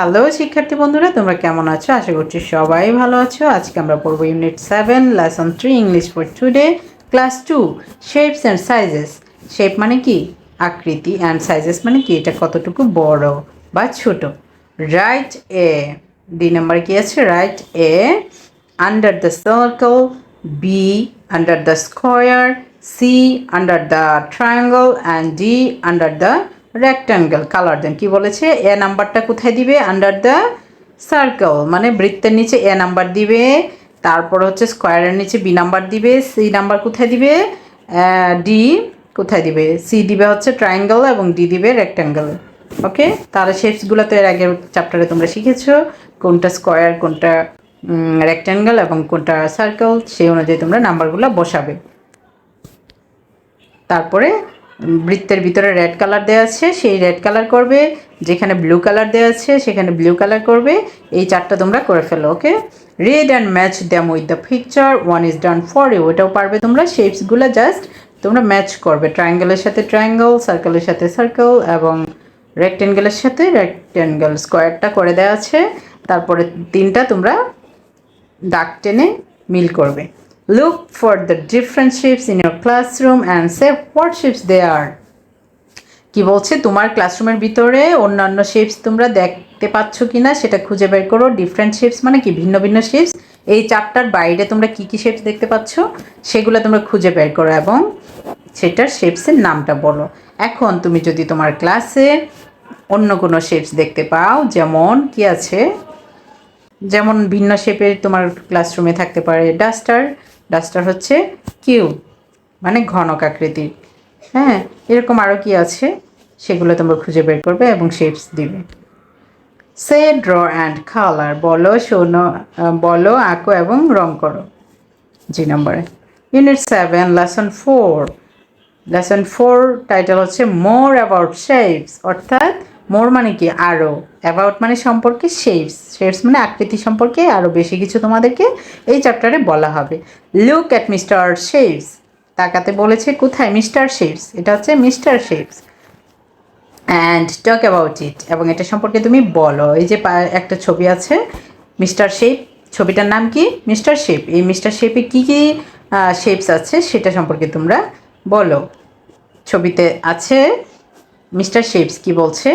Hello শিক্ষার্থী বন্ধুরা, তোমরা কেমন আছো? আশা করছি সবাই ভালো আছো। আজকে আমরা পড়বো unit 7 lesson 3 English for today class 2 shapes and sizes. Shape মানে কি? আকৃতি। অ্যান্ড সাইজেস মানে কি? এটা কতটুকু বড় বা ছোট। রাইট এ, ডি নাম্বারে কি আছে? Write A under the circle, B under the square, C under the triangle and D under the rectangle. Colour দেন। কি বলেছে? এ নাম্বারটা কোথায় দিবে? আন্ডার দ্য সার্কেল মানে বৃত্তের নিচে এ নাম্বার দিবে, তারপর হচ্ছে স্কোয়ারের নিচে বি নাম্বার দিবে, সি নাম্বার কোথায় দিবে? ডি কোথায় দিবে? সি দিবে হচ্ছে ট্রায়াঙ্গেল এবং ডি দিবে রেক্ট্যাঙ্গেল। ওকে, তাহলে শেপসগুলো তো এর আগের চ্যাপ্টারে তোমরা শিখেছো, কোনটা স্কোয়ার, কোনটা রেক্ট্যাঙ্গেল এবং কোনটা সার্কেল, সেই অনুযায়ী তোমরা নাম্বারগুলো বসাবে। তারপরে বৃত্তের ভিতরে রেড কালার দেওয়া আছে, সেই রেড কালার করবে। যেখানে ব্লু কালার দেওয়া আছে সেখানে ব্লু কালার করবে। এই চারটা তোমরা করে ফেলো। Okay, read and match them with the picture, one is done for you. এটাও পারবে তোমরা। শেপসগুলো জাস্ট তোমরা ম্যাচ করবে। ট্রায়াঙ্গেলের সাথে ট্রায়াঙ্গেল, সার্কেলের সাথে সার্কেল এবং রেক্টেঙ্গেলের সাথে রেক্টেঙ্গেল। স্কোয়ারটা করে দেওয়া আছে, তারপরে তিনটা তোমরা দাগ টেনে মিল করবে। Look for the different shapes in your classroom and say what shapes they are. কি বলছে? তোমার ক্লাসরুমের ভিতরে অন্যান্য শেপস তোমরা দেখতে পাচ্ছ কিনা সেটা খুঁজে বের করো। ডিফারেন্ট শেপস মানে কি? ভিন্ন ভিন্ন শেপস। এই চারটার বাইরে তোমরা কি কি শেপস দেখতে পাচ্ছ সেগুলো তোমরা খুঁজে বের করো এবং সেটার শেপসের নামটা বলো। এখন তুমি যদি তোমার ক্লাসে অন্য কোনো শেপস দেখতে পাও, যেমন কি আছে, যেমন ভিন্ন শেপের তোমার ক্লাসরুমে থাকতে পারে ডাস্টার। ডাস্টার হচ্ছে কিউব মানে ঘনক আকৃতির। হ্যাঁ, এরকম আরও কি আছে সেগুলো তোমরা খুঁজে বের করবে এবং শেপস দিবে। সে ড্র অ্যান্ড কালার, বলো, শোনো, বলো, আঁকো এবং রং করো। জি নম্বরে ইউনিট 7 লেসন 4। লেসন 4 টাইটেল হচ্ছে মোর অ্যাবাউট শেপস, অর্থাৎ মোর মানে কি? আরও, অ্যাবাউট মানে সম্পর্কে, শেপস, শেপস মানে আকৃতি সম্পর্কে আরও বেশি কিছু তোমাদেরকে এই চ্যাপ্টারে বলা হবে। লুক অ্যাট মিস্টার শেপস, তাকাতে বলেছে। কোথায়? মিস্টার শেপস, এটা হচ্ছে mister shapes. And talk about it, এবং এটা সম্পর্কে তুমি বলো। এই যে একটা ছবি আছে মিস্টার শেপ, ছবিটার নাম কি? Mister shape. এই মিস্টার শেপে কী কী শেপস আছে সেটা সম্পর্কে তোমরা বলো। ছবিতে আছে মিস্টার শেপস কি বলছে?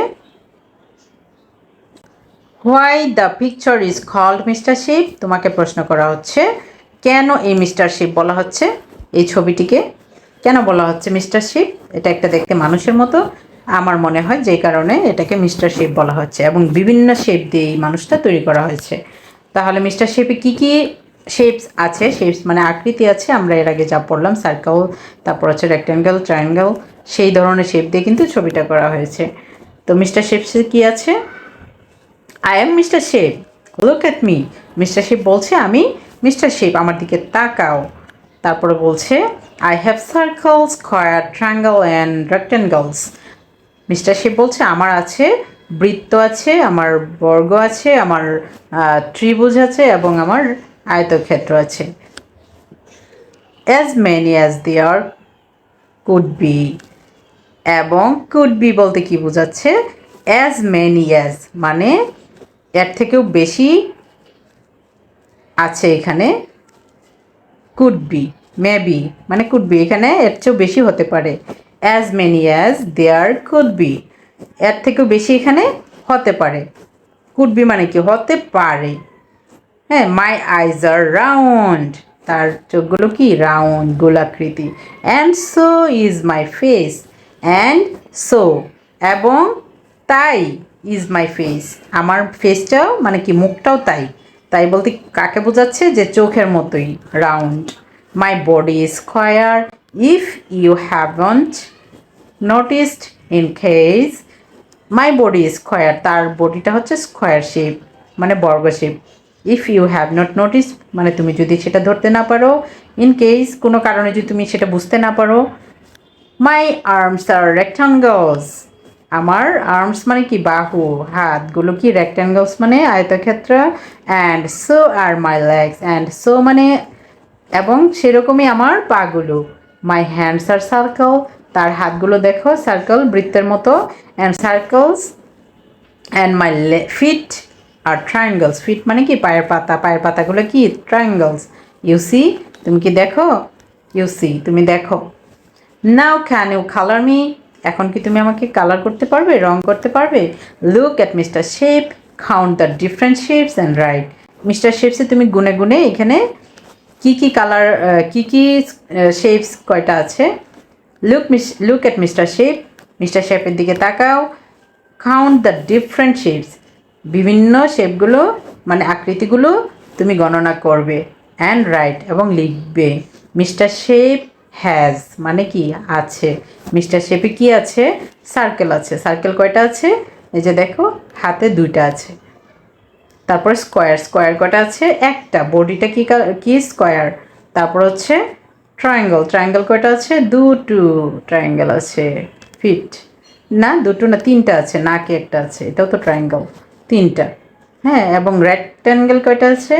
Why the picture is called mister shape, তোমাকে প্রশ্ন করা হচ্ছে কেন এই মিস্টার শেপ বলা হচ্ছে? এই ছবিটিকে কেন বলা হচ্ছে মিস্টার শেপ? এটা একটা দেখতে মানুষের মতো, আমার মনে হয় যেই কারণে এটাকে মিস্টার শেপ বলা হচ্ছে, এবং বিভিন্ন শেপ দিয়ে এই মানুষটা তৈরি করা হয়েছে। তাহলে মিস্টার শেপে কী কী শেপস আছে? শেপস মানে আকৃতি আছে, আমরা এর আগে যা পড়লাম, সার্কেল, তারপর হচ্ছে রেক্ট্যাঙ্গেল, ট্রায়াঙ্গেল, সেই ধরনের শেপ দিয়ে কিন্তু ছবিটা করা হয়েছে। তো মিস্টার শেপসে কী আছে? I am Mr shape, look at me. Mr shape বলছে আমি মিস্টার শেপ, আমার দিকে তাকাও। তারপরে বলছে I have circle, square, triangle and rectangles. Mr shape বলছে আমার আছে বৃত্ত আছে, আমার বর্গ আছে, আমার ত্রিভুজ আছে এবং আমার আয়তক্ষেত্র আছে। As many as there could be, এবং কুড বি বলতে কি বোঝাচ্ছে? অ্যাজ মেনি অ্যাজ মানে এর থেকেও বেশি আছে এখানে। কুড বি, মেবি মানে কুড বি, এখানে এর চেয়েও বেশি হতে পারে। As many as there could be, এর থেকেও বেশি এখানে হতে পারে। কুড বি মানে কি? হতে পারে। হ্যাঁ, মাই আইজ আর রাউন্ড, তার চোখগুলো কি? রাউন্ড, গোলাকৃতি। And so is my face, and so এবং তাই, ইজ মাই ফেস আমার ফেসটাও মানে কি? মুখটাও তাই। তাই বলতে কাকে বোঝাচ্ছে? যে চোখের মতোই round. My body square, if you haven't noticed, in case my body square, তার বডিটা হচ্ছে স্কোয়ার শেপ মানে বর্গ shape. If you have not notice মানে তুমি যদি সেটা ধরতে না পারো, ইন কেস কোনো কারণে যদি তুমি সেটা বুঝতে না পারো। মাই আর্মস আর রেক্ট্যাঙ্গলস, আমার আর্মস মানে কি? বাহু, হাতগুলো কি? রেক্ট্যাঙ্গলস মানে আয়তক্ষেত্র। And so are my legs, and so মানে এবং সেরকমই আমার পাগুলো। মাই হ্যান্ডস আর সার্কেল, তার হাতগুলো দেখো সার্কেল, বৃত্তের মতো। And circles and my feet are triangles. Feet মানে কি পায়ের পাতা, পায়ের পাতাগুলো কি ট্রায়াঙ্গলস। ইউ সি, তুমি কি দেখো? ইউ সি, তুমি দেখো। Now can you colour me, এখন কি তুমি আমাকে কালার করতে পারবে, রং করতে পারবে? Look at Mr shape, count the different shapes and write. Mr শেপসে তুমি গুনে গুনে এখানে কি কি কালার, কি কি শেপস কয়টা আছে। Look at Mr shape, mister শেপের দিকে তাকাও। কাউন্ট দ্য ডিফারেন্ট শেপস, বিভিন্ন শেপগুলো মানে আকৃতিগুলো তুমি গণনা করবে। অ্যান্ড রাইট, এবং লিখবে। মিস্টার শেপ হ্যাজ মানে কি আছে, মিস্টার শেপে কি আছে? সার্কেল আছে। সার্কেল কয়টা আছে? এই যে দেখো হাতে দুইটা আছে। তারপর স্কোয়ার, স্কোয়ার কয়টা আছে? একটা। বডিটা কি কি স্কোয়ার। তারপর হচ্ছে ট্রায়াঙ্গল, ট্রায়াঙ্গল কয়টা আছে? দুটো ট্রায়াঙ্গেল আছে। ফিট না, দুটো না, তিনটা আছে, নাকে একটা আছে, এটাও তো ট্রায়াঙ্গল, তিনটা। হ্যাঁ, এবং রেক্ট্যাঙ্গেল কয়টা আছে?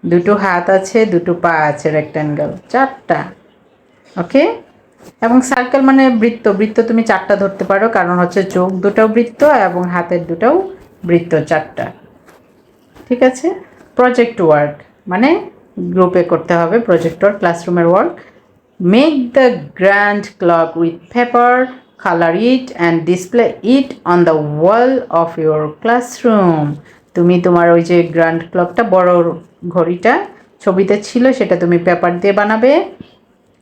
দুটো হাত আছে, দুটো পা আছে, রেক্ট্যাঙ্গেল চারটা। ওকে। এবং সার্কেল মানে বৃত্ত, বৃত্ত তুমি চারটা ধরতে পারো, কারণ হচ্ছে চোখ দুটাও বৃত্ত এবং হাতের দুটাও বৃত্ত, চারটা। ঠিক আছে। প্রজেক্ট ওয়ার্ক মানে গ্রুপে করতে হবে, প্রজেক্ট ওয়ার্ক, ক্লাসরুমের work. Make the grand clock with paper, colour it and display it on the wall of your classroom. তুমি তোমার ওই যে গ্র্যান্ড ক্লকটা, বড় ঘড়িটা ছবিতে ছিল, সেটা তুমি পেপার দিয়ে বানাবে,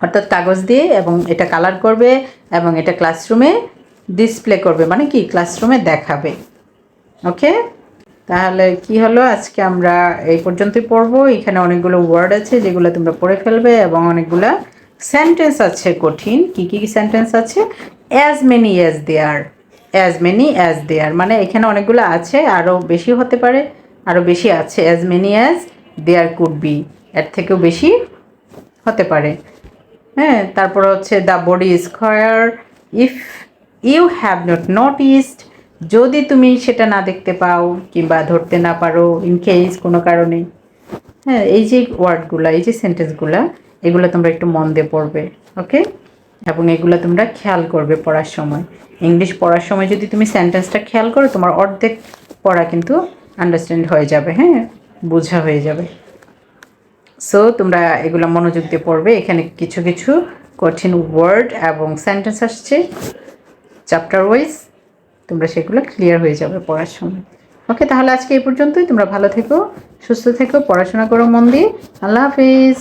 অর্থাৎ কাগজ দিয়ে, এবং এটা কালার করবে এবং এটা ক্লাসরুমে ডিসপ্লে করবে, মানে কি ক্লাসরুমে দেখাবে। ওকে। তাহলে কি হলো, আজকে আমরা এই পর্যন্তই পড়বো। এখানে অনেকগুলো ওয়ার্ড আছে যেগুলো তোমরা পড়ে ফেলবে, এবং অনেকগুলো সেন্টেন্স আছে কঠিন। কি কি সেন্টেন্স আছে? অ্যাজ মেনি অ্যাজ দেয়ার, অ্যাজ মেনি অ্যাজ দেয়ার মানে এখানে অনেকগুলো আছে, আরও বেশি হতে পারে, আরও বেশি আছে। As many as there could be, এর থেকেও বেশি হতে পারে। হ্যাঁ, তারপর হচ্ছে the body square if you have not noticed, যদি তুমি সেটা না দেখতে পাও কিংবা ধরতে না পারো, ইন কেস কোনো কারণে। হ্যাঁ, এই যে ওয়ার্ডগুলো, এই যে সেন্টেন্সগুলো, এগুলো তোমরা একটু মন দিয়ে পড়বে। ওকে। এবং এগুলো তোমরা খেয়াল করবে পড়ার সময়। ইংলিশ পড়ার সময় যদি তুমি সেন্টেন্সটা খেয়াল করো, তোমার অর্ধেক পড়া কিন্তু আন্ডারস্ট্যান্ড হয়ে যাবে। হ্যাঁ, বোঝা হয়ে যাবে। সো তোমরা এগুলো মনোযোগ দিয়ে পড়বে। এখানে কিছু কিছু কঠিন ওয়ার্ড এবং সেন্টেন্স আসছে চ্যাপ্টার ওয়াইজ, তোমরা সেগুলো ক্লিয়ার হয়ে যাবে পড়ার সময়। ওকে, তাহলে আজকে এই পর্যন্তই। তোমরা ভালো থেকো, সুস্থ থেকো, পড়াশোনা করো মন দিয়ে। আল্লাহ হাফিজ।